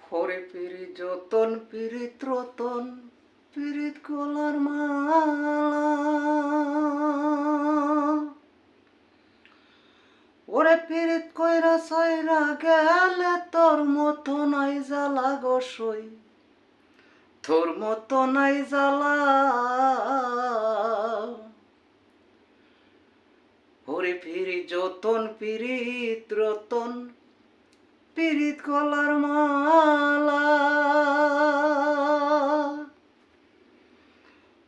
হরে পিরি যতন পিরিত রতন পিরিত গলার মালা। ওরে পিরিত কইরা সাইরা গেলে তোর মতো নাই জ্বালা গোসই, তোর মতো নাই জ্বালা। ওরে পিরি যতন পিরিত রতন পিরিত গলার মালা।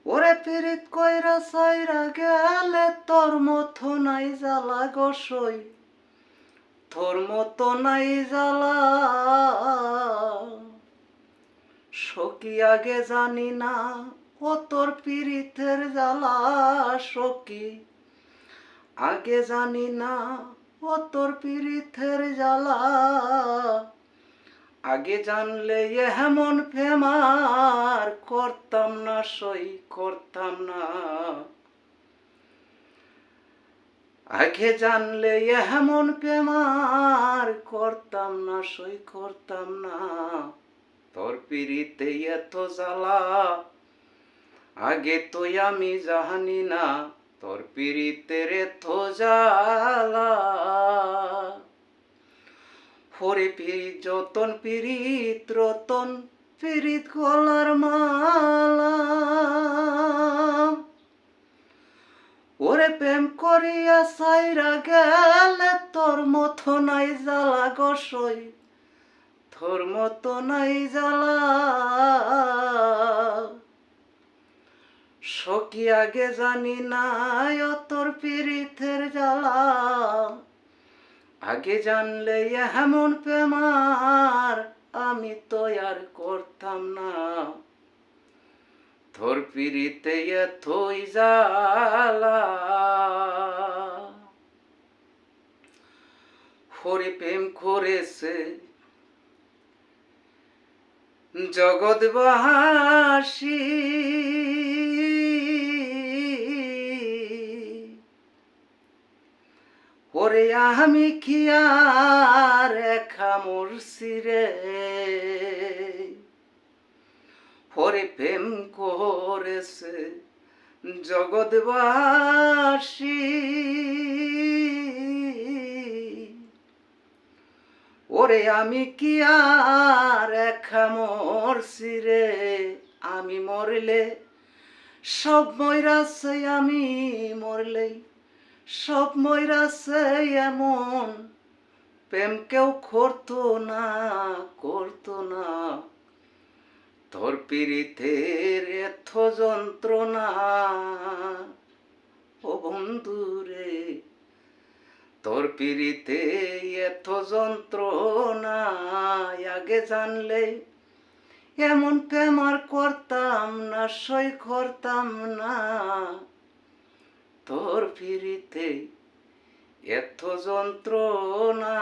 ওরে পিরিত কইরা সাইরা গেলে তোর মতো নাই জ্বালা গোসই, তোর মতো নাই জ্বালা। সখী আগে জানি না ও তোর পিরিতের জ্বালা, সখী আগে জানি না ও তোর পিরিতের জ্বালা। আগে জানলে এমন প্রেমার করতাম না, সই করতাম না। আগে জানলে এমন প্রেমার করতাম না, সই করতাম না। তোর পিরিতে এত জ্বালা আগে তো আমি জানি না, তোর পিরিতের এত জ্বালা। হরে পিরিত যতন পিরিত রতন পিরিত গলার মালা। ওরে প্রেম করিয়া সাইরা গেলে তোর মতো নাই জ্বালা গোসই, তোর মতো নাই জ্বালা। সখী আগে জানি না ও তোর পিরিতের জ্বালা। আগে জানলে এমন প্রেমার আমি তো আর করতাম না, তোর পিরিতে এতই জ্বালা। হরি প্রেম করেছে জগৎবাসী, ওরে আমি কি আর একা মরছি রে। ওরে প্রেম করেছে জগৎবাসী, ওরে আমি কি আর একা মরছি রে। আমি মরলে সব মইরাছে, আমি মরলেই সব মইরাছে এমন প্রেম কেউ করতো না, করতো না। তোর পিরিতের এত যন্ত্রণা ও বন্ধু রে, তোর পিরিতে এত যন্ত্রণা। আগে জানলে এমন প্রেম আর করতাম না, সই করতাম না। তোর পিরিতে এত যন্ত্রণা।